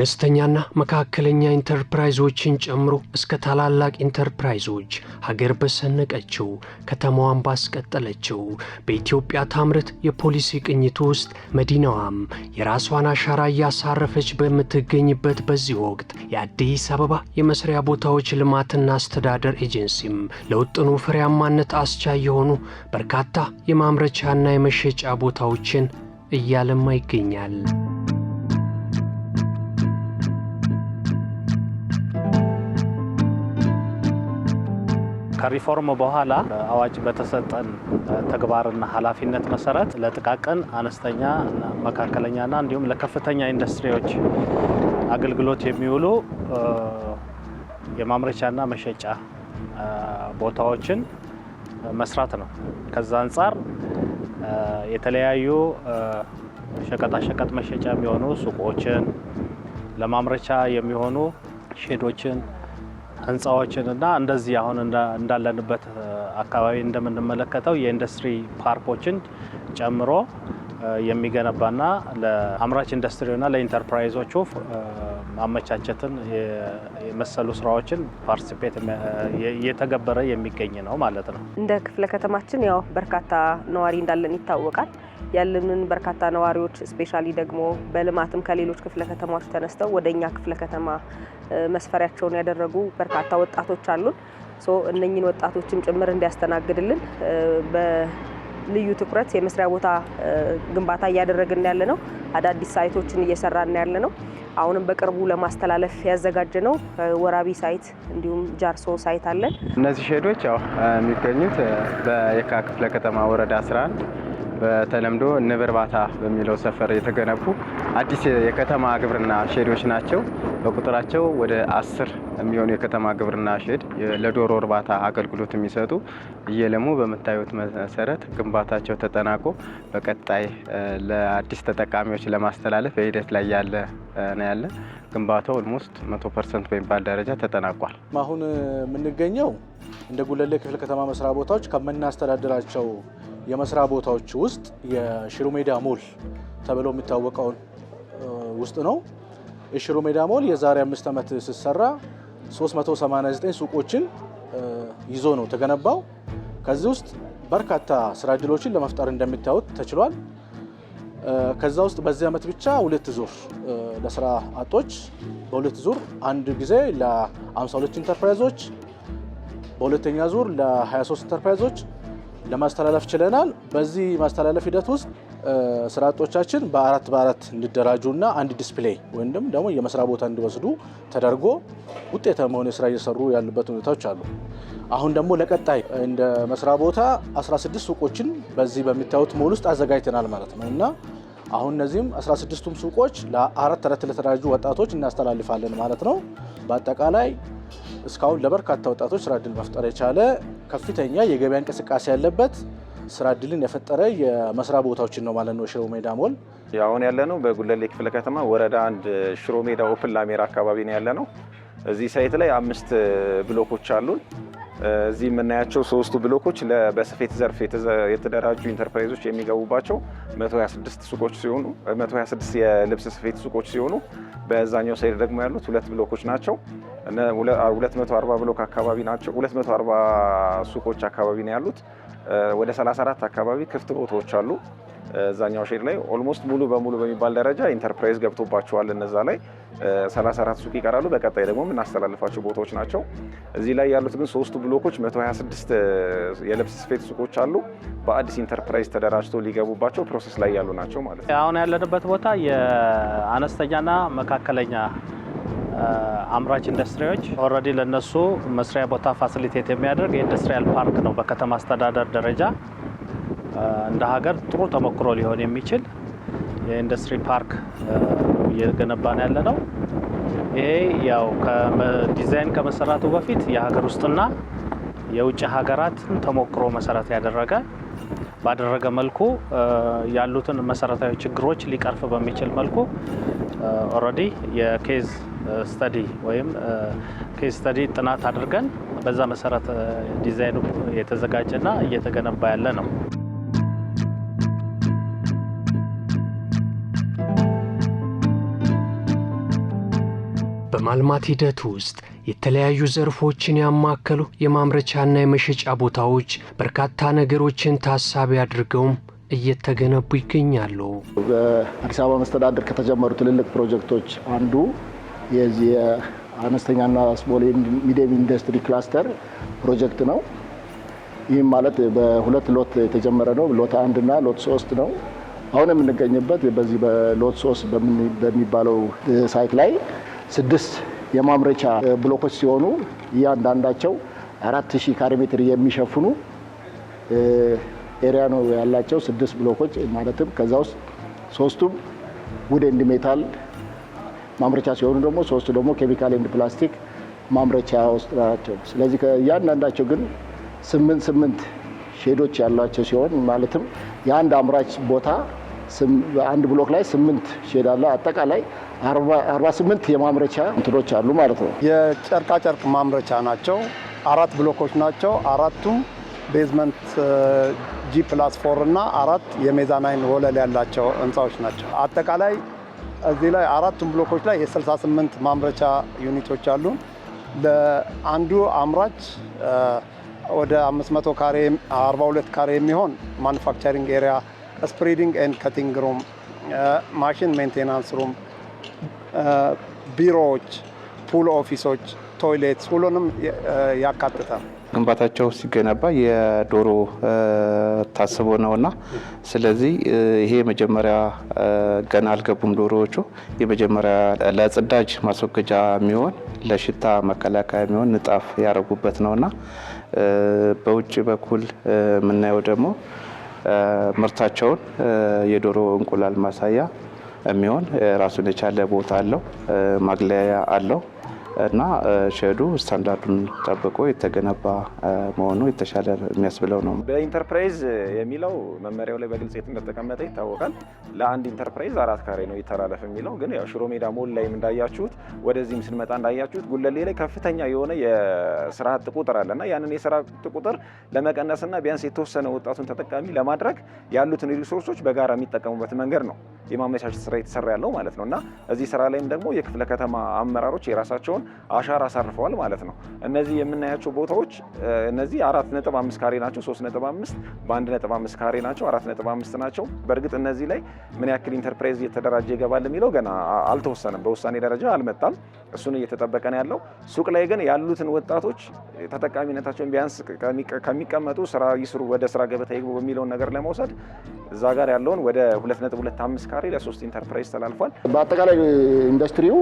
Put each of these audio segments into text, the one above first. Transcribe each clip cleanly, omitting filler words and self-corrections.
አነስተኛና መካከለኛ ኢንተርፕራይዞችን ጨምሮ እስከ ታላላቅ ኢንተርፕራይዞች ሀገር በሰነቀችው ከተማዋን ባስቀጠለችው በኢትዮጵያ ታምርት የፖሊሲ ቅኝት ውስጥ መዲናዋም የራሷን አሻራ እያሳረፈች በምትገኝበት በዚህ ወቅት የአዲስ አበባ የመስሪያ ቦታዎች ልማትና አስተዳደር ኤጀንሲም ለውጥኑ ፍሬያማነት አስቻይ የሆኑ በርካታ የማምረቻና የመሸጫ ቦታዎችን እያለማ ይገኛል። ከሪፎርም በኋላ አዋጅ በተሰጠን ተግባርና ኃላፊነት መሰረት ለጥቃቅን አነስተኛ መካከለኛና እንዲሁም ለከፍተኛ ኢንዱስትሪዎች አገልግሎት የሚውሉ የማምረቻና መሸጫ ቦታዎችን መስራት ነው። ከዛ አንፃር የተለያዩ ሸቀጣሸቀጥ መሸጫ የሚሆኑ ሱቆችን፣ ለማምረቻ የሚሆኑ ሼዶችን፣ ህንፃዎችን እና እንደዚህ አሁን እንዳለንበት አካባቢ እንደምንመለከተው የኢንዱስትሪ ፓርኮችን ጨምሮ የሚገነባና ለአምራች ኢንዱስትሪና ለኢንተርፕራይዞቹ ማመቻቸትን የመሰሉ ስራዎችን ፓርቲሲፔት እየተገበረ የሚገኝ ነው ማለት ነው። እንደ ክፍለ ከተማችን ያው በርካታ ነዋሪ እንዳለን ይታወቃል። ያለንን በርካታ ነዋሪዎች ስፔሻሊ ደግሞ በልማትም ከሌሎች ክፍለ ከተማዎች ተነስተው ወደኛ ክፍለ ከተማ መስፈሪያቸውን ያደረጉ በርካታ ወጣቶች አሉን። እነኚህን ወጣቶችም ጭምር እንዲያስተናግድልን በልዩ ትኩረት የመስሪያ ቦታ ግንባታ እያደረግን ያለነው፣ አዳዲስ ሳይቶችን እየሰራን ያለነው። አሁንም በቅርቡ ለማስተላለፍ ያዘጋጀነው ወራቢ ሳይት እንዲሁም ጃርሶ ሳይት አለን። እነዚህ ሼዶች ያው የሚገኙት በየካ ክፍለ ከተማ ወረዳ 11 በተለምዶ ንብ እርባታ በሚለው ሰፈር የተገነቡ አዲስ የከተማ ግብርና ሼዶች ናቸው። በቁጥራቸው ወደ 10 የሚሆኑ የከተማ ግብርና ሼድ ለዶሮ እርባታ አገልግሎት የሚሰጡ እየለሙ በመታየት መሰረት ግንባታቸው ተጠናቆ በቀጣይ ለአዲስ ተጠቃሚዎች ለማስተላለፍ በሂደት ላይ ያለ ግንባታው ኦልሞስት 100% በሚባል ደረጃ ተጠናቋል። አሁን የምንገኘው እንደ ጉለሌ ክፍለ ከተማ መስሪያ ቦታዎች ከምናስተዳድራቸው የመስሪያ ቦታዎች ውስጥ የሽሮ ሜዳ ሞል ተብሎ የሚታወቀውን ውስጥ ነው። የሽሮ ሜዳ ሞል የዛሬ 5 ዓመት ሲሰራ 389 ሱቆችን ይዞ ነው ተገነባው። ከዚህ ውስጥ በርካታ ስራ ዕድሎችን ለመፍጠር እንደሚታዩት ተችሏል። ከዛ ውስጥ በዚህ ዓመት ብቻ 2 ዙር ለስራ አጦች በ2 ዙር አንድ ጊዜ ለ52 ኢንተርፕራይዞች በሁለተኛ ዙር ለ23 ኢንተርፕራይዞች ለማስተላለፍ ችለናል። በዚህ ማስተላለፍ ሂደት ውስጥ ስራ አጦቻችን በ4 እንዲደራጁና አንድ ዲስፕሌይ ወይም ደግሞ የመስሪያ ቦታ እንዲወስዱ ተደርጎ ውጤታማ የሆነ ስራ እየሰሩ ያሉበት ሁኔታዎች አሉ። አሁን ደግሞ ለቀጣይ እንደ መስሪያ ቦታ 16 ሱቆችን በዚህ በሚታዩት ሞል ውስጥ አዘጋጅተናል ማለት ነው እና አሁን እነዚህም 16ቱም ሱቆች ለ4 ለተደራጁ ወጣቶች እናስተላልፋለን ማለት ነው። በአጠቃላይ እስካሁን ለበርካታ ወጣቶች ስራ ዕድል መፍጠር የቻለ ከፍተኛ የገበያ እንቅስቃሴ ያለበት ስራ ዕድልን የፈጠረ የመስሪያ ቦታዎችን ነው ማለት ነው። ሽሮ ሜዳ ሞል አሁን ያለነው በጉለሌ ክፍለ ከተማ ወረዳ 1 ሽሮ ሜዳ ኦፕን ላሜራ አካባቢ ነው ያለነው። እዚህ ሳይት ላይ 5 ብሎኮች አሉን። እዚህ የምናያቸው 3ቱ ብሎኮች በስፌት ዘርፍ የተደራጁ ኢንተርፕራይዞች የሚገቡባቸው 126 ሱቆች ሲሆኑ 126 የልብስ ስፌት ሱቆች ሲሆኑ በዛኛው ሳይድ ደግሞ ያሉት 2 ብሎኮች ናቸው። 240 ብሎክ አካባቢ ናቸው። 240 ሱቆች አካባቢ ነው ያሉት። ወደ 34 አካባቢ ክፍት ቦታዎች አሉ። እዛኛው ሼድ ላይ ኦልሞስት ሙሉ በሙሉ በሚባል ደረጃ ኢንተርፕራይዝ ገብቶባቸዋል። እነዛ ላይ 34 ሱቅ ይቀራሉ። በቀጣይ ደግሞ የምናስተላልፋቸው ቦታዎች ናቸው። እዚህ ላይ ያሉት ግን 3ቱ ብሎኮች 126 የልብስ ስፌት ሱቆች አሉ። በአዲስ ኢንተርፕራይዝ ተደራጅተው ሊገቡባቸው ፕሮሰስ ላይ ያሉ ናቸው ማለት ነው። አሁን ያለንበት ቦታ የአነስተኛና መካከለኛ አምራች ኢንዱስትሪዎች ኦልሬዲ ለነሱ መስሪያ ቦታ ፋሲሊቴት የሚያደርግ የኢንዱስትሪያል ፓርክ ነው። በከተማ አስተዳደር ደረጃ እንደ ሀገር ጥሩ ተሞክሮ ሊሆን የሚችል የኢንዱስትሪ ፓርክ እየገነባን ያለ ነው። ይሄ ያው ዲዛይን ከመሰራቱ በፊት የሀገር ውስጥና የውጭ ሀገራትን ተሞክሮ መሰረት ባደረገ መልኩ ያሉትን መሰረታዊ ችግሮች ሊቀርፍ በሚችል መልኩ ኦልሬዲ የኬዝ ስተዲ ወይም ኬዝ ስተዲ ጥናት አድርገን በዛ መሰረት ዲዛይኑ የተዘጋጀና እየተገነባ ያለ ነው። በማልማት ሂደት ውስጥ የተለያዩ ዘርፎችን ያማከሉ የማምረቻና የመሸጫ ቦታዎች በርካታ ነገሮችን ታሳቢ አድርገውም እየተገነቡ ይገኛሉ። በአዲስ አበባ መስተዳድር ከተጀመሩ ትልልቅ ፕሮጀክቶች አንዱ የዚህ አነስተኛና ስሞል ሚዲየም ኢንዱስትሪ ክላስተር ፕሮጀክት ነው። ይህም ማለት በሁለት ሎት የተጀመረ ነው። ሎት 1 እና ሎት 3 ነው። አሁን የምንገኝበት በዚህ በሎት 3 በሚባለው ሳይት ላይ 6 የማምረቻ ብሎኮች ሲሆኑ እያንዳንዳቸው 4000 ካሬ ሜትር የሚሸፍኑ ኤሪያ ነው ያላቸው 6 ብሎኮች ማለትም ከዛ ውስጥ 3ቱም ውድ ኤንድ ሜታል ማምረቻ ሲሆኑ ደግሞ 3ቱ ደግሞ ኬሚካል ኤንድ ፕላስቲክ ማምረቻ ውስጥ ናቸው። ስለዚህ እያንዳንዳቸው ግን 8 ሼዶች ያሏቸው ሲሆን ማለትም የአንድ አምራች ቦታ አንድ ብሎክ ላይ 8 ሼድ አለ። አጠቃላይ 48 የማምረቻ እንትኖች አሉ ማለት ነው። የጨርቃ ጨርቅ ማምረቻ ናቸው። 4 ብሎኮች ናቸው። 4ቱም ቤዝመንት G+4 እና 4 የሜዛናይን ወለል ያላቸው ህንፃዎች ናቸው። አጠቃላይ እዚህ ላይ 4ቱም ብሎኮች ላይ የ68 ማምረቻ ዩኒቶች አሉ። ለአንዱ አምራች ወደ 500 ካሬ 42 ካሬ የሚሆን ማኑፋክቸሪንግ ኤሪያ፣ ስፕሬዲንግ ኤንድ ከቲንግ ሩም፣ ማሽን ሜንቴናንስ ሩም፣ ቢሮዎች፣ ፑል ኦፊሶች፣ ቶይሌትስ ሁሉንም ያካትታል። ግንባታቸው ሲገነባ የዶሮ ታስቦ ነውና ስለዚህ ይሄ መጀመሪያ ገና አልገቡም ዶሮዎቹ። የመጀመሪያ ለጽዳጅ ማስወገጃ የሚሆን ለሽታ መከላከያ የሚሆን ንጣፍ ያረጉበት ነውና በውጭ በኩል የምናየው ደግሞ ምርታቸውን የዶሮ እንቁላል ማሳያ የሚሆን ራሱን የቻለ ቦታ አለው፣ ማግለያ አለው እና ሼዱ ስታንዳርዱን ጠብቆ የተገነባ መሆኑ የተሻለ የሚያስብለው ነው። በኢንተርፕራይዝ የሚለው መመሪያው ላይ በግልጽ እንደተቀመጠ ይታወቃል። ለአንድ ኢንተርፕራይዝ 4 ካሬ ነው ይተላለፍ የሚለው። ግን ያው ሽሮ ሜዳ ሞል ላይም እንዳያችሁት ወደዚህም ስንመጣ እንዳያችሁት ጉለሌ ላይ ከፍተኛ የሆነ የስራ አጥ ቁጥር አለና ያንን የስራ አጥ ቁጥር ለመቀነስና ቢያንስ የተወሰነ ወጣቱን ተጠቃሚ ለማድረግ ያሉትን ሪሶርሶች በጋራ የሚጠቀሙበት መንገድ ነው የማመቻቸት ስራ የተሰራ ያለው ማለት ነው። እና እዚህ ስራ ላይም ደግሞ የክፍለ ከተማ አመራሮች የራሳቸውን አሻራ አሳርፈዋል ማለት ነው። እነዚህ የምናያቸው ቦታዎች እነዚህ 4.5 ካሬ ናቸው፣ 3.5 በ1.5 ካሬ ናቸው፣ 4.5 ናቸው። በእርግጥ እነዚህ ላይ ምን ያክል ኢንተርፕራይዝ እየተደራጀ ይገባል የሚለው ገና አልተወሰነም፣ በውሳኔ ደረጃ አልመጣም። እሱን እየተጠበቀ ነው ያለው። ሱቅ ላይ ግን ያሉትን ወጣቶች ተጠቃሚነታቸውን ቢያንስ ከሚቀመጡ ስራ ይስሩ፣ ወደ ስራ ገበታ ይግቡ በሚለውን ነገር ለመውሰድ እዛ ጋር ያለውን ወደ 2.25 ካሬ ለ3 ኢንተርፕራይዝ ተላልፏል። በአጠቃላይ ኢንዱስትሪው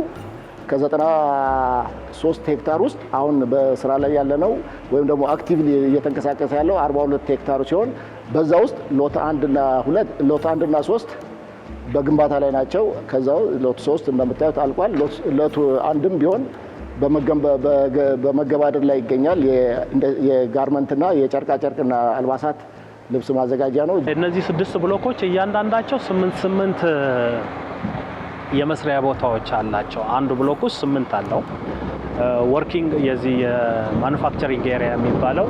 ከ93 ሄክታር ውስጥ አሁን በስራ ላይ ያለ ነው ወይም ደግሞ አክቲቭሊ እየተንቀሳቀሰ ያለው 42 ሄክታር ሲሆን በዛ ውስጥ ሎት 1 እና 3 በግንባታ ላይ ናቸው። ከዛው ሎት 3 እንደምታዩት አልቋል። ሎት 1ም ቢሆን በመገባደድ ላይ ይገኛል። የጋርመንትና የጨርቃጨርቅና አልባሳት ልብስ ማዘጋጃ ነው። እነዚህ 6 ብሎኮች እያንዳንዳቸው 8 የመስሪያ ቦታዎች አላቸው። አንዱ ብሎክ ውስጥ 8 አለው። ወርኪንግ የዚህ የማኑፋክቸሪንግ ኤሪያ የሚባለው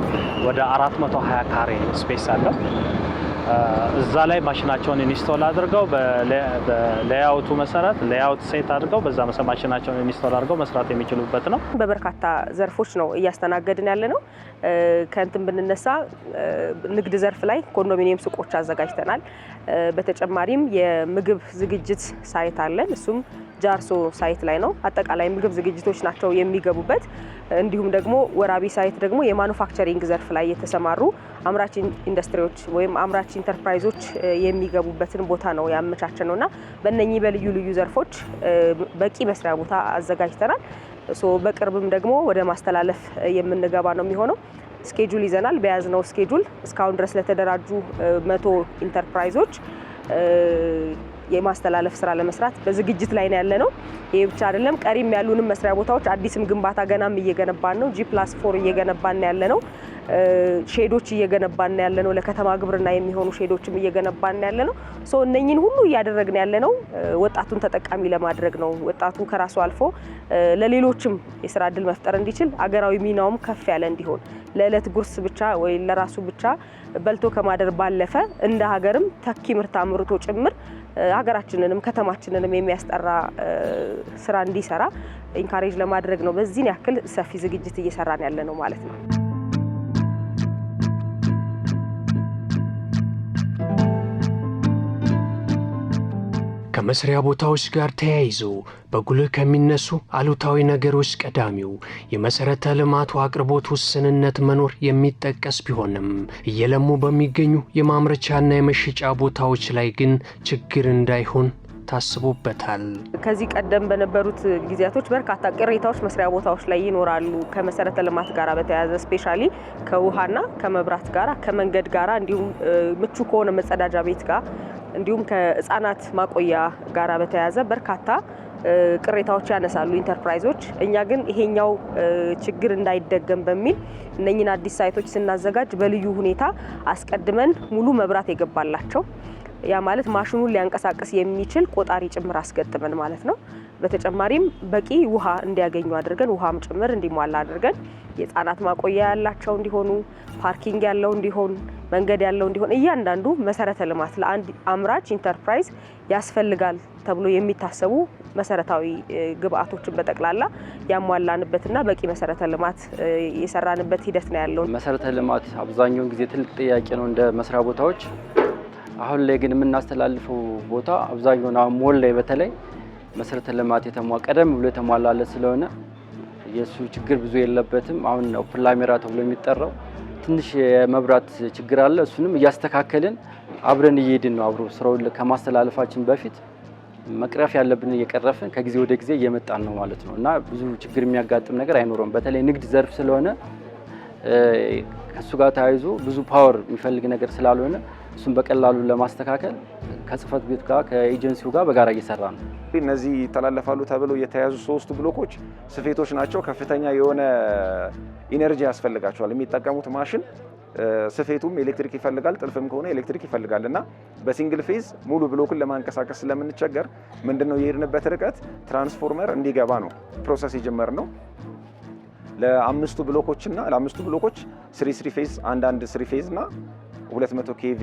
ወደ 420 ካሬ ስፔስ አለው። እዛ ላይ ማሽናቸውን ኢንስቶል አድርገው በሌያውቱ መሰረት ሌያውት ሴት አድርገው በዛ መሰረት ማሽናቸውን ኢንስቶል አድርገው መስራት የሚችሉበት ነው። በበርካታ ዘርፎች ነው እያስተናገድን ያለ ነው። ከእንትን ብንነሳ ንግድ ዘርፍ ላይ ኮንዶሚኒየም ሱቆች አዘጋጅተናል። በተጨማሪም የምግብ ዝግጅት ሳይት አለን። እሱም ጃርሶ ሳይት ላይ ነው። አጠቃላይ ምግብ ዝግጅቶች ናቸው የሚገቡበት። እንዲሁም ደግሞ ወራቢ ሳይት ደግሞ የማኑፋክቸሪንግ ዘርፍ ላይ የተሰማሩ አምራች ኢንዱስትሪዎች ወይም አምራች ኢንተርፕራይዞች የሚገቡበትን ቦታ ነው ያመቻቸ ነውና በእነኚህ በልዩ ልዩ ዘርፎች በቂ መስሪያ ቦታ አዘጋጅተናል። በቅርብም ደግሞ ወደ ማስተላለፍ የምንገባ ነው የሚሆነው። ስኬጁል ይዘናል። በያዝነው ስኬጁል እስካሁን ድረስ ለተደራጁ 100 ኢንተርፕራይዞች የማስተላለፍ ስራ ለመስራት በዝግጅት ላይ ነው ያለነው። ይሄ ብቻ አይደለም፣ ቀሪም ያሉንም መስሪያ ቦታዎች አዲስም ግንባታ ገናም እየገነባን ነው። G+4 እየገነባን ያለነው፣ ሼዶች እየገነባን ያለነው፣ ለከተማ ግብርና የሚሆኑ ሼዶችም እየገነባን ያለነው። እነኚህን ሁሉ እያደረግን ያለነው ወጣቱን ተጠቃሚ ለማድረግ ነው። ወጣቱ ከራሱ አልፎ ለሌሎችም የስራ እድል መፍጠር እንዲችል አገራዊ ሚናውም ከፍ ያለ እንዲሆን ለዕለት ጉርስ ብቻ ወይ ለራሱ ብቻ በልቶ ከማደር ባለፈ እንደ ሀገርም ተኪ ምርት አምርቶ ጭምር ሀገራችንንም ከተማችንንም የሚያስጠራ ስራ እንዲሰራ ኢንካሬጅ ለማድረግ ነው በዚህን ያክል ሰፊ ዝግጅት እየሰራን ያለ ነው ማለት ነው። ከመስሪያ ቦታዎች ጋር ተያይዞ በጉልህ ከሚነሱ አሉታዊ ነገሮች ቀዳሚው የመሰረተ ልማቱ አቅርቦት ውስንነት መኖር የሚጠቀስ ቢሆንም እየለሙ በሚገኙ የማምረቻና የመሸጫ ቦታዎች ላይ ግን ችግር እንዳይሆን ታስቦበታል። ከዚህ ቀደም በነበሩት ጊዜያቶች በርካታ ቅሬታዎች መስሪያ ቦታዎች ላይ ይኖራሉ። ከመሰረተ ልማት ጋር በተያያዘ ስፔሻሊ ከውሃና ከመብራት ጋር ከመንገድ ጋር እንዲሁም ምቹ ከሆነ መጸዳጃ ቤት ጋር እንዲሁም ከህፃናት ማቆያ ጋር በተያያዘ በርካታ ቅሬታዎች ያነሳሉ ኢንተርፕራይዞች። እኛ ግን ይሄኛው ችግር እንዳይደገም በሚል እነኝን አዲስ ሳይቶች ስናዘጋጅ በልዩ ሁኔታ አስቀድመን ሙሉ መብራት የገባላቸው ያ ማለት ማሽኑን ሊያንቀሳቅስ የሚችል ቆጣሪ ጭምር አስገጥመን ማለት ነው። በተጨማሪም በቂ ውሃ እንዲያገኙ አድርገን ውሃም ጭምር እንዲሟላ አድርገን የህፃናት ማቆያ ያላቸው እንዲሆኑ ፓርኪንግ ያለው እንዲሆን መንገድ ያለው እንዲሆን እያንዳንዱ መሰረተ ልማት ለአንድ አምራች ኢንተርፕራይዝ ያስፈልጋል ተብሎ የሚታሰቡ መሰረታዊ ግብአቶችን በጠቅላላ ያሟላንበትና በቂ መሰረተ ልማት የሰራንበት ሂደት ነው ያለው። መሰረተ ልማት አብዛኛውን ጊዜ ትልቅ ጥያቄ ነው እንደ መስሪያ ቦታዎች። አሁን ላይ ግን የምናስተላልፈው ቦታ አብዛኛውን አሁን ሞል ላይ በተለይ መሰረተ ልማት ቀደም ብሎ የተሟላለት ስለሆነ የሱ ችግር ብዙ የለበትም። አሁን ኦፕን ላሜራ ተብሎ የሚጠራው ትንሽ የመብራት ችግር አለ። እሱንም እያስተካከልን አብረን እየሄድን ነው። አብሮ ስራውን ከማስተላለፋችን በፊት መቅረፍ ያለብን እየቀረፍን ከጊዜ ወደ ጊዜ እየመጣን ነው ማለት ነው እና ብዙ ችግር የሚያጋጥም ነገር አይኖርም። በተለይ ንግድ ዘርፍ ስለሆነ ከሱ ጋር ተያይዞ ብዙ ፓወር የሚፈልግ ነገር ስላልሆነ እሱን በቀላሉ ለማስተካከል ከጽህፈት ቤት ጋር ከኤጀንሲው ጋር በጋራ እየሰራ ነው። እነዚህ ይተላለፋሉ ተብለው የተያዙ 3 ብሎኮች ስፌቶች ናቸው። ከፍተኛ የሆነ ኢነርጂ ያስፈልጋቸዋል። የሚጠቀሙት ማሽን ስፌቱም ኤሌክትሪክ ይፈልጋል፣ ጥልፍም ከሆነ ኤሌክትሪክ ይፈልጋል እና በሲንግል ፌዝ ሙሉ ብሎክን ለማንቀሳቀስ ስለምንቸገር ምንድነው የሄድንበት ርቀት ትራንስፎርመር እንዲገባ ነው ፕሮሰስ የጀመርነው። ለአምስቱ ብሎኮች 3 ፌዝ አንዳንድ 3 ፌዝ እና 200 ኬቪ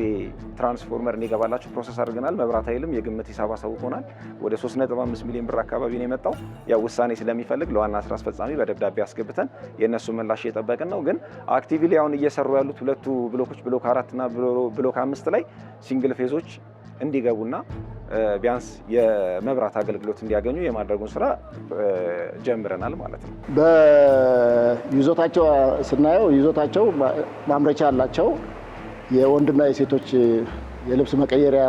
ትራንስፎርመር እንዲገባላችሁ ፕሮሰስ አድርገናል። መብራት ኃይልም የግምት ሂሳብ አሳውቆናል። ወደ 3.5 ሚሊዮን ብር አካባቢ ነው የመጣው። ያው ውሳኔ ስለሚፈልግ ለዋና ስራ አስፈጻሚ በደብዳቤ አስገብተን የነሱ ምላሽ እየጠበቅን ነው። ግን አክቲቭሊ አሁን እየሰሩ ያሉት ሁለቱ ብሎኮች ብሎክ 4 እና ብሎክ 5 ላይ ሲንግል ፌዞች እንዲገቡና ቢያንስ የመብራት አገልግሎት እንዲያገኙ የማድረጉን ስራ ጀምረናል ማለት ነው። በይዞታቸው ስናየው ይዞታቸው ማምረቻ አላቸው። የወንድና የሴቶች የልብስ መቀየሪያ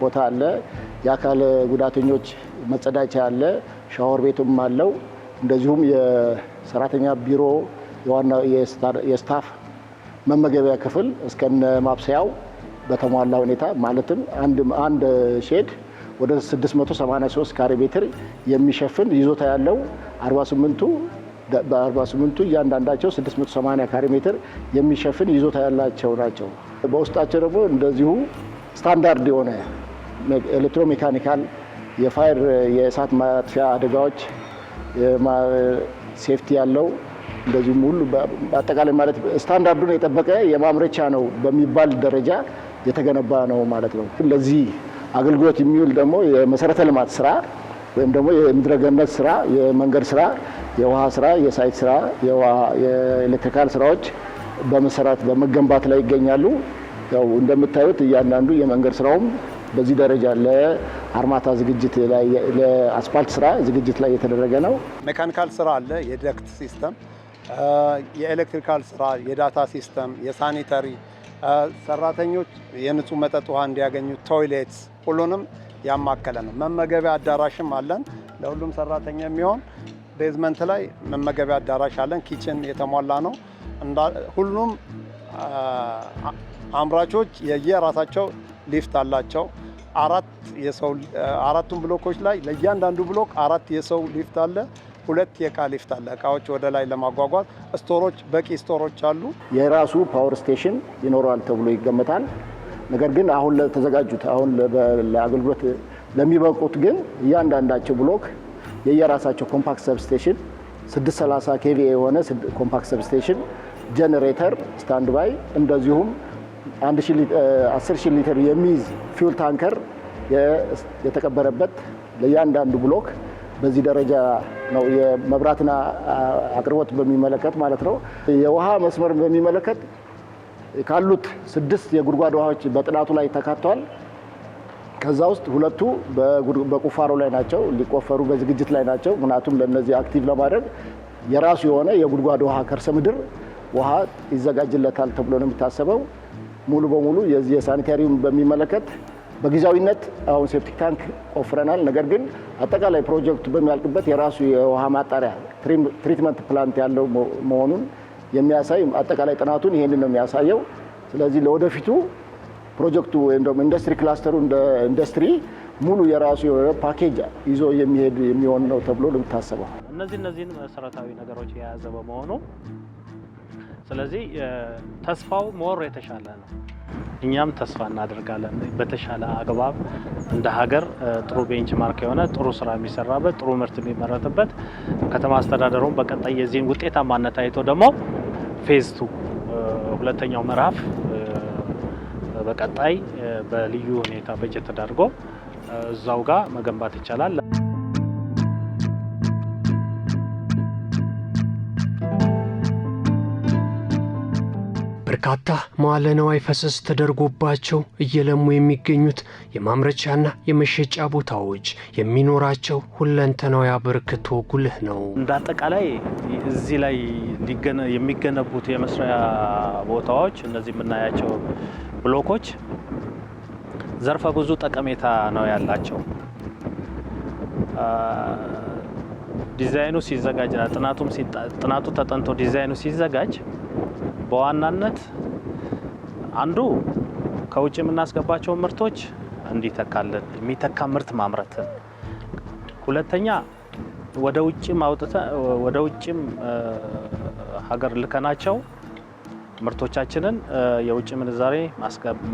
ቦታ አለ። የአካል ጉዳተኞች መጸዳጃ አለ። ሻወር ቤቱም አለው። እንደዚሁም የሰራተኛ ቢሮ፣ የዋና የስታፍ መመገቢያ ክፍል እስከነ ማብሰያው በተሟላ ሁኔታ ማለትም አንድ ሼድ ወደ 683 ካሬ ሜትር የሚሸፍን ይዞታ ያለው 48ቱ እያንዳንዳቸው 680 ካሬ ሜትር የሚሸፍን ይዞታ ያላቸው ናቸው። በውስጣቸው ደግሞ እንደዚሁ ስታንዳርድ የሆነ ኤሌክትሮሜካኒካል የፋየር የእሳት ማጥፊያ አደጋዎች ሴፍቲ ያለው እንደዚሁም ሁሉ በአጠቃላይ ማለት ስታንዳርዱን የጠበቀ የማምረቻ ነው በሚባል ደረጃ የተገነባ ነው ማለት ነው። ለዚህ አገልግሎት የሚውል ደግሞ የመሰረተ ልማት ስራ ወይም ደግሞ የምድረገነት ስራ፣ የመንገድ ስራ፣ የውሃ ስራ፣ የሳይት ስራ፣ የኤሌክትሪካል ስራዎች በመገንባት ላይ ይገኛሉ። ያው እንደምታዩት እያንዳንዱ የመንገድ ስራውም በዚህ ደረጃ ለአርማታ ዝግጅት ላይ ለአስፋልት ስራ ዝግጅት ላይ የተደረገ ነው። ሜካኒካል ስራ አለ፣ የደክት ሲስተም፣ የኤሌክትሪካል ስራ፣ የዳታ ሲስተም፣ የሳኒተሪ ሰራተኞች የንጹህ መጠጥ ውሃ እንዲያገኙ ቶይሌት፣ ሁሉንም ያማከለ ነው። መመገቢያ አዳራሽም አለን ለሁሉም ሰራተኛ የሚሆን ቤዝመንት ላይ መመገቢያ አዳራሽ አለን። ኪችን የተሟላ ነው። ሁሉም አምራቾች የየራሳቸው ሊፍት አላቸው። አራቱም ብሎኮች ላይ ለእያንዳንዱ ብሎክ 4 የሰው ሊፍት አለ፣ 2 የእቃ ሊፍት አለ። እቃዎች ወደ ላይ ለማጓጓዝ ስቶሮች፣ በቂ ስቶሮች አሉ። የራሱ ፓወር ስቴሽን ይኖረዋል ተብሎ ይገመታል። ነገር ግን አሁን ለተዘጋጁት አሁን ለአገልግሎት ለሚበቁት ግን እያንዳንዳቸው ብሎክ የየራሳቸው ኮምፓክት ሰብስቴሽን 630 ኬቪ የሆነ ኮምፓክት ሰብስቴሽን፣ ጄኔሬተር ስታንድ ባይ፣ እንደዚሁም 10,000 ሊትር የሚይዝ ፊውል ታንከር የተቀበረበት ለእያንዳንዱ ብሎክ በዚህ ደረጃ ነው። የመብራትና አቅርቦት በሚመለከት ማለት ነው። የውሃ መስመር በሚመለከት ካሉት 6 የጉድጓድ ውሃዎች በጥናቱ ላይ ተካተዋል። ከዛ ውስጥ 2ቱ በቁፋሮ ላይ ናቸው፣ ሊቆፈሩ በዝግጅት ላይ ናቸው። ምክንያቱም ለነዚህ አክቲቭ ለማድረግ የራሱ የሆነ የጉድጓድ ውሃ ከርሰ ምድር ውሃ ይዘጋጅለታል ተብሎ ነው የሚታሰበው። ሙሉ በሙሉ የዚህ የሳኒታሪውን በሚመለከት በጊዜያዊነት አሁን ሴፕቲክ ታንክ ቆፍረናል። ነገር ግን አጠቃላይ ፕሮጀክቱ በሚያልቅበት የራሱ የውሃ ማጣሪያ ትሪትመንት ፕላንት ያለው መሆኑን የሚያሳይ አጠቃላይ ጥናቱን ይሄንን ነው የሚያሳየው። ስለዚህ ለወደፊቱ ፕሮጀክቱ ወይም ደግሞ ኢንዱስትሪ ክላስተሩ እንደ ኢንዱስትሪ ሙሉ የራሱ የሆነ ፓኬጅ ይዞ የሚሄድ የሚሆን ነው ተብሎ ነው የሚታሰበው። እነዚህን መሰረታዊ ነገሮች የያዘ በመሆኑ ስለዚህ ተስፋው ሞር የተሻለ ነው። እኛም ተስፋ እናደርጋለን በተሻለ አግባብ እንደ ሀገር ጥሩ ቤንችማርክ የሆነ ጥሩ ስራ የሚሰራበት ጥሩ ምርት የሚመረትበት ከተማ አስተዳደሩን በቀጣይ የዚህን ውጤታማነት አይቶ ደግሞ ፌዝ 2 ሁለተኛው ምዕራፍ በቀጣይ በልዩ ሁኔታ በጀት ተደርጎ እዛው ጋር መገንባት ይቻላል። በርካታ መዋለ ንዋይ ፈሰስ ተደርጎባቸው እየለሙ የሚገኙት የማምረቻና የመሸጫ ቦታዎች የሚኖራቸው ሁለንተናዊ አበርክቶ ጉልህ ነው። እንደ አጠቃላይ እዚህ ላይ የሚገነቡት የመስሪያ ቦታዎች እነዚህ የምናያቸው ብሎኮች ዘርፈ ብዙ ጠቀሜታ ነው ያላቸው። ዲዛይኑ ሲዘጋጅና ጥናቱ ተጠንቶ ዲዛይኑ ሲዘጋጅ በዋናነት አንዱ ከውጭ የምናስገባቸው ምርቶች እንዲተካልን የሚተካ ምርት ማምረትን፣ ሁለተኛ ወደ ውጭም ሀገር ልከናቸው ምርቶቻችንን የውጭ ምንዛሬ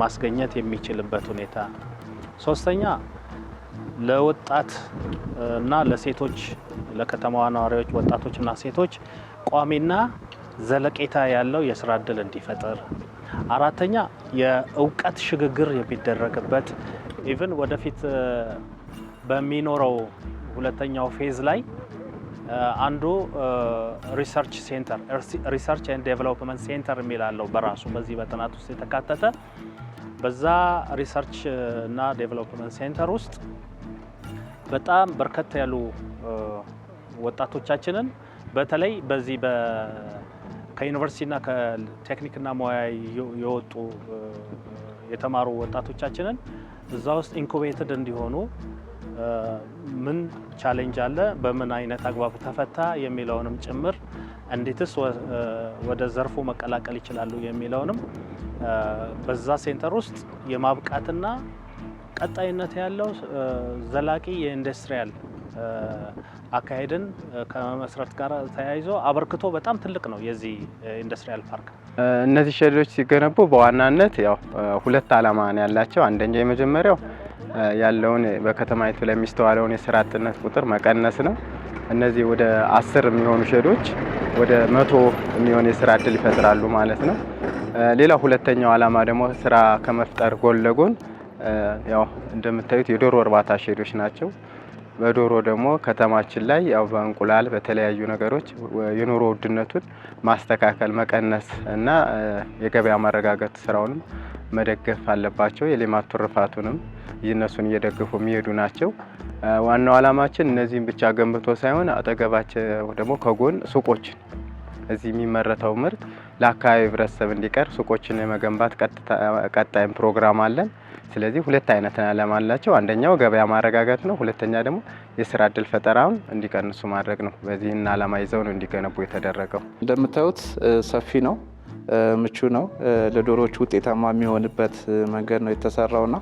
ማስገኘት የሚችልበት ሁኔታ፣ ሶስተኛ ለወጣት እና ለሴቶች ለከተማዋ ነዋሪዎች ወጣቶችና ሴቶች ቋሚና ዘለቄታ ያለው የስራ ዕድል እንዲፈጠር፣ አራተኛ የእውቀት ሽግግር የሚደረግበት ኢቭን ወደፊት በሚኖረው ሁለተኛው ፌዝ ላይ አንዱ ሪሰርች ሴንተር ሪሰርች ኤንድ ዴቨሎፕመንት ሴንተር የሚላለው በራሱ በዚህ በጥናት ውስጥ የተካተተ በዛ ሪሰርች እና ዴቨሎፕመንት ሴንተር ውስጥ በጣም በርከት ያሉ ወጣቶቻችንን በተለይ በዚህ ከዩኒቨርሲቲና ከቴክኒክና ሙያ የወጡ የተማሩ ወጣቶቻችንን እዛ ውስጥ ኢንኩቤትድ እንዲሆኑ ምን ቻሌንጅ አለ፣ በምን አይነት አግባብ ተፈታ የሚለውንም ጭምር እንዴትስ ወደ ዘርፉ መቀላቀል ይችላሉ የሚለውንም በዛ ሴንተር ውስጥ የማብቃትና ቀጣይነት ያለው ዘላቂ የኢንዱስትሪያል አካሄድን ከመመስረት ጋር ተያይዞ አበርክቶ በጣም ትልቅ ነው የዚህ ኢንዱስትሪያል ፓርክ። እነዚህ ሼዶች ሲገነቡ በዋናነት ያው 2 ዓላማ ነው ያላቸው። አንደኛ የመጀመሪያው ያለውን በከተማይቱ ላይ የሚስተዋለውን የስራ አጥነት ቁጥር መቀነስ ነው። እነዚህ ወደ 10 የሚሆኑ ሼዶች ወደ 100 የሚሆን የስራ እድል ይፈጥራሉ ማለት ነው። ሌላው ሁለተኛው ዓላማ ደግሞ ስራ ከመፍጠር ጎን ለጎን ያው እንደምታዩት የዶሮ እርባታ ሼዶች ናቸው። በዶሮ ደግሞ ከተማችን ላይ ያው በእንቁላል በተለያዩ ነገሮች የኑሮ ውድነቱን ማስተካከል መቀነስ እና የገበያ ማረጋጋት ስራውንም መደገፍ አለባቸው። የሌማት ትሩፋቱንም እነሱን እየደገፉ የሚሄዱ ናቸው። ዋናው ዓላማችን እነዚህን ብቻ ገንብቶ ሳይሆን አጠገባቸው ደግሞ ከጎን ሱቆችን እዚህ የሚመረተው ምርት ለአካባቢ ህብረተሰብ እንዲቀርብ ሱቆችን የመገንባት ቀጣይም ፕሮግራም አለን። ስለዚህ 2 አይነት ዓላማ አላቸው። አንደኛው ገበያ ማረጋጋት ነው። ሁለተኛ ደግሞ የስራ እድል ፈጠራውን እንዲቀንሱ ማድረግ ነው። በዚህና ዓላማ ይዘው ነው እንዲገነቡ የተደረገው። እንደምታዩት ሰፊ ነው፣ ምቹ ነው። ለዶሮዎች ውጤታማ የሚሆንበት መንገድ ነው የተሰራውና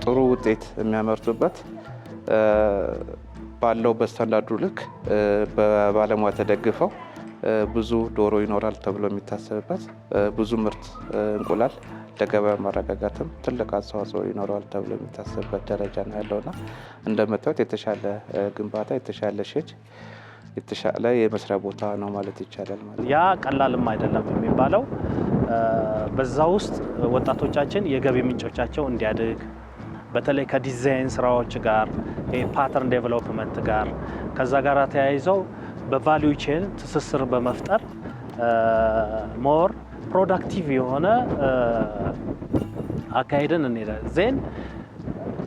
ጥሩ ውጤት የሚያመርቱበት ባለው በስታንዳርዱ ልክ በባለሙያ ተደግፈው ብዙ ዶሮ ይኖራል ተብሎ የሚታሰብበት ብዙ ምርት እንቁላል ለገበያ ማረጋጋትም ትልቅ አስተዋጽኦ ይኖረዋል ተብሎ የሚታሰብበት ደረጃ ነው ያለውና እንደምታዩት የተሻለ ግንባታ፣ የተሻለ ሼድ፣ የተሻለ የመስሪያ ቦታ ነው ማለት ይቻላል። ማለት ያ ቀላልም አይደለም የሚባለው በዛ ውስጥ ወጣቶቻችን የገቢ ምንጮቻቸው እንዲያድግ በተለይ ከዲዛይን ስራዎች ጋር ፓተርን ዴቨሎፕመንት ጋር ከዛ ጋር ተያይዘው በቫልዩ ቼን ትስስር በመፍጠር ሞር ፕሮዳክቲቭ የሆነ አካሄድን እንሄዳለን። ዜን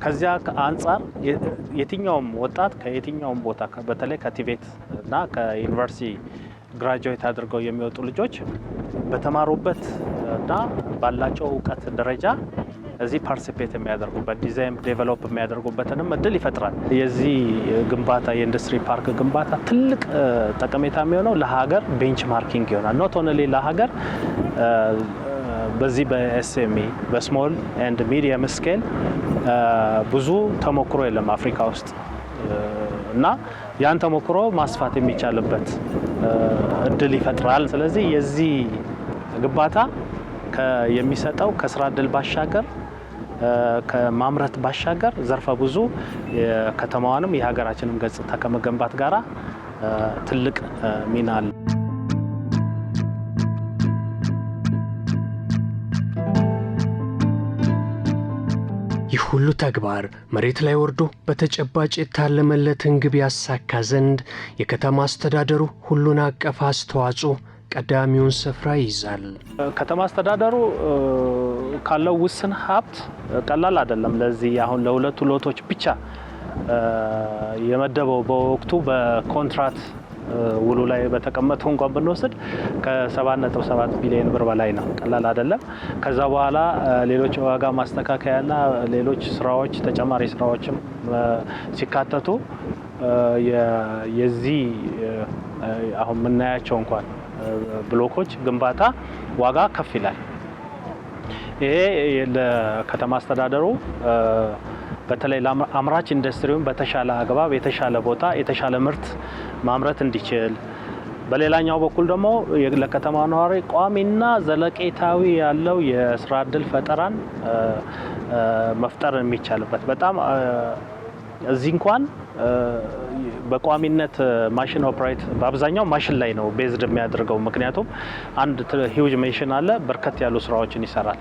ከዚያ አንጻር የትኛውም ወጣት ከየትኛውም ቦታ በተለይ ከቲቬት እና ከዩኒቨርሲቲ ግራጁዌት አድርገው የሚወጡ ልጆች በተማሩበት እና ባላቸው እውቀት ደረጃ እዚህ ፓርቲሲፔት የሚያደርጉበት ዲዛይን ዴቨሎፕ የሚያደርጉበትንም እድል ይፈጥራል። የዚህ ግንባታ የኢንዱስትሪ ፓርክ ግንባታ ትልቅ ጠቀሜታ የሚሆነው ለሀገር ቤንችማርኪንግ ይሆናል። ኖት ኦንሊ ለሀገር በዚህ በኤስኤምኢ በስሞል ኤንድ ሚዲየም ስኬል ብዙ ተሞክሮ የለም አፍሪካ ውስጥ እና ያን ተሞክሮ ማስፋት የሚቻልበት እድል ይፈጥራል። ስለዚህ የዚህ ግንባታ የሚሰጠው ከስራ እድል ባሻገር ከማምረት ባሻገር ዘርፈ ብዙ የከተማዋንም የሀገራችንም ገጽታ ከመገንባት ጋራ ትልቅ ሚና አለ። ይህ ሁሉ ተግባር መሬት ላይ ወርዶ በተጨባጭ የታለመለትን ግብ ያሳካ ዘንድ የከተማ አስተዳደሩ ሁሉን አቀፍ አስተዋጽኦ ቀዳሚውን ስፍራ ይይዛል። ከተማ አስተዳደሩ ካለው ውስን ሀብት ቀላል አይደለም። ለዚህ አሁን ለሁለቱ ሎቶች ብቻ የመደበው በወቅቱ በኮንትራት ውሉ ላይ በተቀመጠው እንኳን ብንወስድ ከ7.7 ቢሊዮን ብር በላይ ነው። ቀላል አይደለም። ከዛ በኋላ ሌሎች ዋጋ ማስተካከያና ሌሎች ስራዎች ተጨማሪ ስራዎችም ሲካተቱ የዚህ አሁን የምናያቸው እንኳን ብሎኮች ግንባታ ዋጋ ከፍ ይላል። ይሄ ለከተማ አስተዳደሩ በተለይ አምራች ኢንዱስትሪውን በተሻለ አግባብ የተሻለ ቦታ የተሻለ ምርት ማምረት እንዲችል፣ በሌላኛው በኩል ደግሞ ለከተማ ነዋሪ ቋሚና ዘለቄታዊ ያለው የስራ እድል ፈጠራን መፍጠር የሚቻልበት በጣም እዚህ እንኳን በቋሚነት ማሽን ኦፕሬት በአብዛኛው ማሽን ላይ ነው ቤዝድ የሚያደርገው። ምክንያቱም አንድ ሂውጅ ማሽን አለ በርከት ያሉ ስራዎችን ይሰራል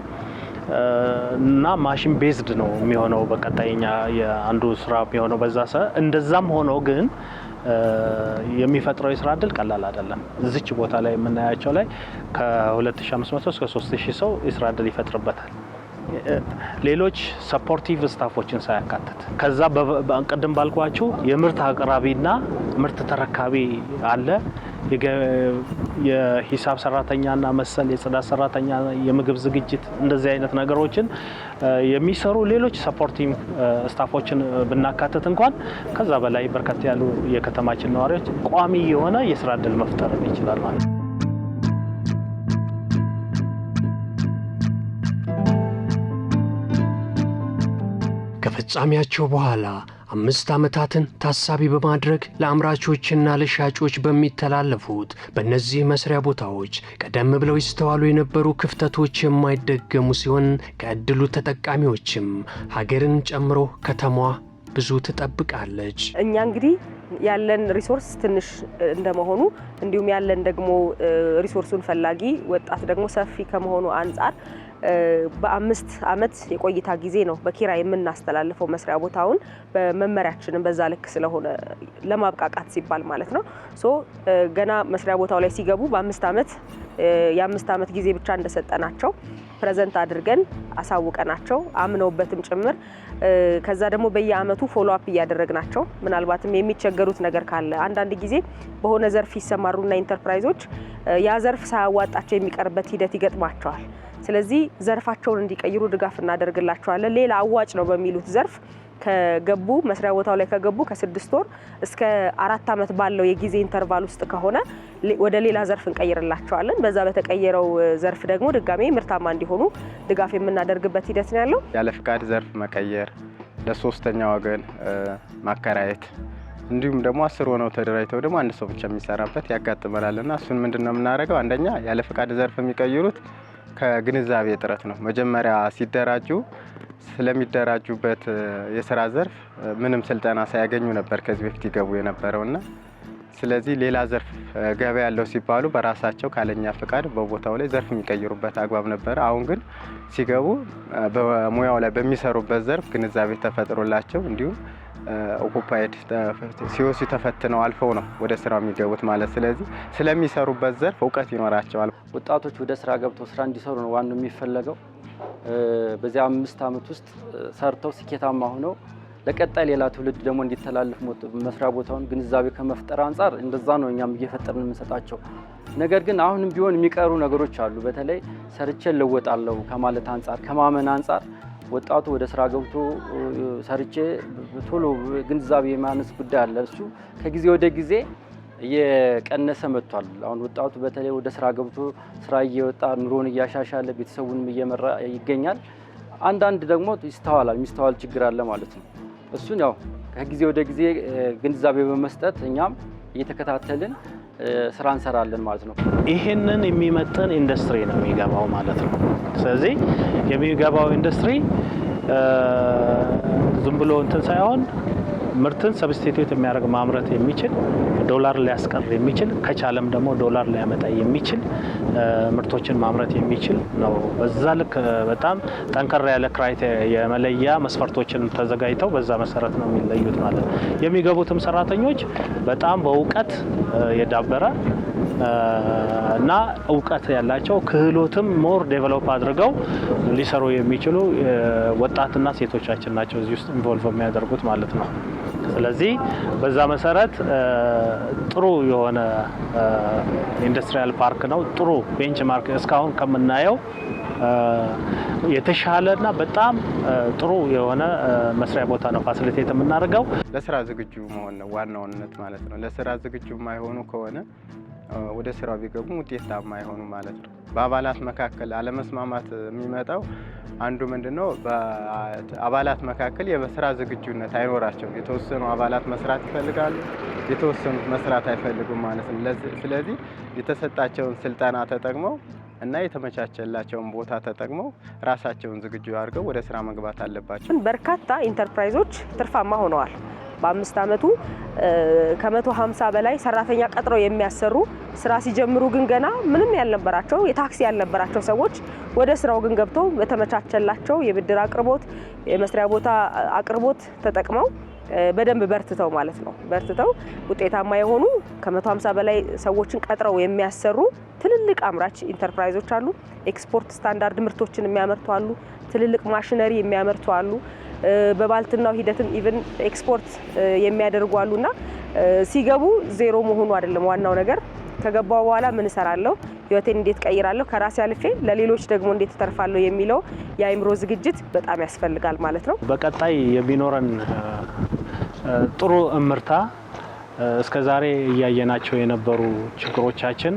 እና ማሽን ቤዝድ ነው የሚሆነው በቀጣይኛ የአንዱ ስራ የሚሆነው በዛ እንደዛም ሆኖ ግን የሚፈጥረው የስራ እድል ቀላል አይደለም። እዚች ቦታ ላይ የምናያቸው ላይ ከ2500 እስከ 3000 ሰው የስራ እድል ይፈጥርበታል። ሌሎች ሰፖርቲቭ ስታፎችን ሳያካትት ከዛ ቅድም ባልኳችሁ የምርት አቅራቢና ምርት ተረካቢ አለ። የሂሳብ ሰራተኛና መሰል የጽዳት ሰራተኛ፣ የምግብ ዝግጅት እንደዚህ አይነት ነገሮችን የሚሰሩ ሌሎች ሰፖርቲቭ ስታፎችን ብናካትት እንኳን ከዛ በላይ በርከት ያሉ የከተማችን ነዋሪዎች ቋሚ የሆነ የስራ እድል መፍጠር ይችላል ማለት ነው። ከፍጻሜያቸው በኋላ 5 ዓመታትን ታሳቢ በማድረግ ለአምራቾችና ለሻጮች በሚተላለፉት በእነዚህ መስሪያ ቦታዎች ቀደም ብለው ይስተዋሉ የነበሩ ክፍተቶች የማይደገሙ ሲሆን ከዕድሉ ተጠቃሚዎችም ሀገርን ጨምሮ ከተማዋ ብዙ ትጠብቃለች። እኛ እንግዲህ ያለን ሪሶርስ ትንሽ እንደመሆኑ እንዲሁም ያለን ደግሞ ሪሶርሱን ፈላጊ ወጣት ደግሞ ሰፊ ከመሆኑ አንጻር በ5 ዓመት የቆይታ ጊዜ ነው በኪራይ የምናስተላልፈው መስሪያ ቦታውን በመመሪያችንን በዛ ልክ ስለሆነ ለማብቃቃት ሲባል ማለት ነው። ገና መስሪያ ቦታው ላይ ሲገቡ በ5 ዓመት የ5 ዓመት ጊዜ ብቻ እንደሰጠናቸው ፕሬዘንት አድርገን አሳውቀናቸው አምነውበትም ጭምር ከዛ ደግሞ በየአመቱ ፎሎ አፕ እያደረግናቸው ምናልባትም የሚቸገሩት ነገር ካለ አንዳንድ ጊዜ በሆነ ዘርፍ ይሰማሩና ኢንተርፕራይዞች ያ ዘርፍ ሳያዋጣቸው የሚቀርበት ሂደት ይገጥማቸዋል። ስለዚህ ዘርፋቸውን እንዲቀይሩ ድጋፍ እናደርግላቸዋለን። ሌላ አዋጭ ነው በሚሉት ዘርፍ ከገቡ መስሪያ ቦታው ላይ ከገቡ ከ6 ወር እስከ 4 ዓመት ባለው የጊዜ ኢንተርቫል ውስጥ ከሆነ ወደ ሌላ ዘርፍ እንቀይርላቸዋለን። በዛ በተቀየረው ዘርፍ ደግሞ ድጋሜ ምርታማ እንዲሆኑ ድጋፍ የምናደርግበት ሂደት ነው ያለው። ያለ ፍቃድ ዘርፍ መቀየር፣ ለሶስተኛ ወገን ማከራየት እንዲሁም ደግሞ 10 ሆነው ተደራጅተው ደግሞ አንድ ሰው ብቻ የሚሰራበት ያጋጥመናልና እሱን ምንድነው የምናደርገው? አንደኛ ያለ ፍቃድ ዘርፍ የሚቀይሩት ከግንዛቤ እጥረት ነው። መጀመሪያ ሲደራጁ ስለሚደራጁበት የስራ ዘርፍ ምንም ስልጠና ሳያገኙ ነበር ከዚህ በፊት ይገቡ የነበረውና ስለዚህ ሌላ ዘርፍ ገበያ ያለው ሲባሉ በራሳቸው ካለኛ ፍቃድ በቦታው ላይ ዘርፍ የሚቀይሩበት አግባብ ነበረ። አሁን ግን ሲገቡ በሙያው ላይ በሚሰሩበት ዘርፍ ግንዛቤ ተፈጥሮላቸው እንዲሁም ኦኩፓይድ ሲወሱ ተፈትነው አልፈው ነው ወደ ስራው የሚገቡት ማለት። ስለዚህ ስለሚሰሩበት ዘርፍ እውቀት ይኖራቸዋል። ወጣቶች ወደ ስራ ገብተው ስራ እንዲሰሩ ነው ዋናው የሚፈለገው። በዚያ 5 ዓመት ውስጥ ሰርተው ስኬታማ ሆነው ለቀጣይ ሌላ ትውልድ ደግሞ እንዲተላለፍ መስሪያ ቦታውን ግንዛቤ ከመፍጠር አንጻር እንደዛ ነው እኛም እየፈጠርን የምንሰጣቸው። ነገር ግን አሁንም ቢሆን የሚቀሩ ነገሮች አሉ። በተለይ ሰርቼ ለወጣለሁ ከማለት አንጻር ከማመን አንጻር ወጣቱ ወደ ስራ ገብቶ ሰርቼ ቶሎ ግንዛቤ የማነስ ጉዳይ አለ። እሱ ከጊዜ ወደ ጊዜ እየቀነሰ መጥቷል። አሁን ወጣቱ በተለይ ወደ ስራ ገብቶ ስራ እየወጣ ኑሮን እያሻሻለ ቤተሰቡንም እየመራ ይገኛል። አንዳንድ ደግሞ የሚስተዋል ችግር አለ ማለት ነው። እሱን ያው ከጊዜ ወደ ጊዜ ግንዛቤ በመስጠት እኛም እየተከታተልን ስራ እንሰራለን ማለት ነው። ይህንን የሚመጥን ኢንዱስትሪ ነው የሚገባው ማለት ነው። ስለዚህ የሚገባው ኢንዱስትሪ ዝም ብሎ እንትን ሳይሆን ምርትን ሰብስቲቲዩት የሚያደርግ ማምረት የሚችል ዶላር ሊያስቀር የሚችል ከቻለም ደግሞ ዶላር ሊያመጣ የሚችል ምርቶችን ማምረት የሚችል ነው። በዛ ልክ በጣም ጠንከር ያለ ክራይቴሪያ የመለያ መስፈርቶችን ተዘጋጅተው በዛ መሰረት ነው የሚለዩት ማለት ነው። የሚገቡትም ሰራተኞች በጣም በእውቀት የዳበረ እና እውቀት ያላቸው ክህሎትም ሞር ዴቨሎፕ አድርገው ሊሰሩ የሚችሉ ወጣትና ሴቶቻችን ናቸው እዚህ ውስጥ ኢንቮልቭ የሚያደርጉት ማለት ነው። ስለዚህ በዛ መሰረት ጥሩ የሆነ ኢንዱስትሪያል ፓርክ ነው። ጥሩ ቤንችማርክ እስካሁን ከምናየው የተሻለና በጣም ጥሩ የሆነ መስሪያ ቦታ ነው ፋሲሊቴት የምናደርገው። ለስራ ዝግጁ መሆን ነው ዋናውነት ማለት ነው። ለስራ ዝግጁ የማይሆኑ ከሆነ ወደ ስራው ቢገቡ ውጤታማ አይሆኑ ማለት ነው። በአባላት መካከል አለመስማማት የሚመጣው አንዱ ምንድነው? በአባላት መካከል የስራ ዝግጁነት አይኖራቸውም። የተወሰኑ አባላት መስራት ይፈልጋሉ፣ የተወሰኑት መስራት አይፈልጉም ማለት ነው። ስለዚህ የተሰጣቸውን ስልጠና ተጠቅመው እና የተመቻቸላቸውን ቦታ ተጠቅመው ራሳቸውን ዝግጁ አድርገው ወደ ስራ መግባት አለባቸው። በርካታ ኢንተርፕራይዞች ትርፋማ ሆነዋል። በ5 ዓመቱ ከ150 በላይ ሰራተኛ ቀጥረው የሚያሰሩ ስራ ሲጀምሩ ግን ገና ምንም ያልነበራቸው የታክሲ ያልነበራቸው ሰዎች ወደ ስራው ግን ገብተው በተመቻቸላቸው የብድር አቅርቦት የመስሪያ ቦታ አቅርቦት ተጠቅመው በደንብ በርትተው ማለት ነው በርትተው ውጤታማ የሆኑ ከ150 በላይ ሰዎችን ቀጥረው የሚያሰሩ ትልልቅ አምራች ኢንተርፕራይዞች አሉ። ኤክስፖርት ስታንዳርድ ምርቶችን የሚያመርቱ አሉ። ትልልቅ ማሽነሪ የሚያመርቱ አሉ። በባልትናው ሂደትም ኢቭን ኤክስፖርት የሚያደርጉ አሉና ሲገቡ ዜሮ መሆኑ አይደለም ዋናው ነገር። ከገባው በኋላ ምን እሰራለሁ፣ ህይወቴን እንዴት ቀይራለሁ፣ ከራሴ አልፌ ለሌሎች ደግሞ እንዴት ተርፋለሁ የሚለው የአይምሮ ዝግጅት በጣም ያስፈልጋል ማለት ነው። በቀጣይ የሚኖረን ጥሩ እምርታ እስከዛሬ እያየናቸው የነበሩ ችግሮቻችን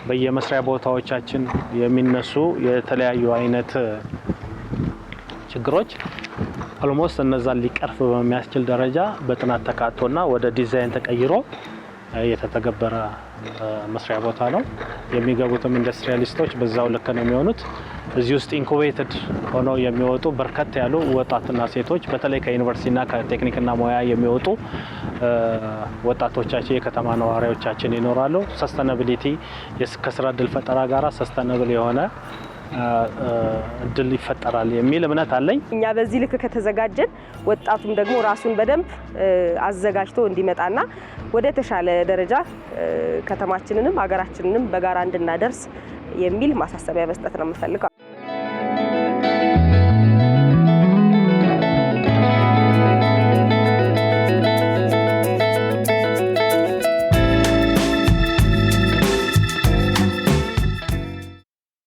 በየመስሪያ ቦታዎቻችን የሚነሱ የተለያዩ አይነት ችግሮች ኦልሞስት እነዛን ሊቀርፍ በሚያስችል ደረጃ በጥናት ተካቶና ወደ ዲዛይን ተቀይሮ የተተገበረ መስሪያ ቦታ ነው። የሚገቡትም ኢንዱስትሪያሊስቶች በዛው ልክ ነው የሚሆኑት። እዚህ ውስጥ ኢንኩቤትድ ሆነው የሚወጡ በርከት ያሉ ወጣትና ሴቶች በተለይ ከዩኒቨርሲቲና ከቴክኒክና ሙያ የሚወጡ ወጣቶቻችን የከተማ ነዋሪዎቻችን ይኖራሉ። ሰስተናቢሊቲ ከስራ እድል ፈጠራ ጋራ ሰስተናብል የሆነ እድል ይፈጠራል የሚል እምነት አለኝ። እኛ በዚህ ልክ ከተዘጋጀን ወጣቱም ደግሞ ራሱን በደንብ አዘጋጅቶ እንዲመጣና ወደ ተሻለ ደረጃ ከተማችንንም ሀገራችንንም በጋራ እንድናደርስ የሚል ማሳሰቢያ መስጠት ነው የምፈልገው።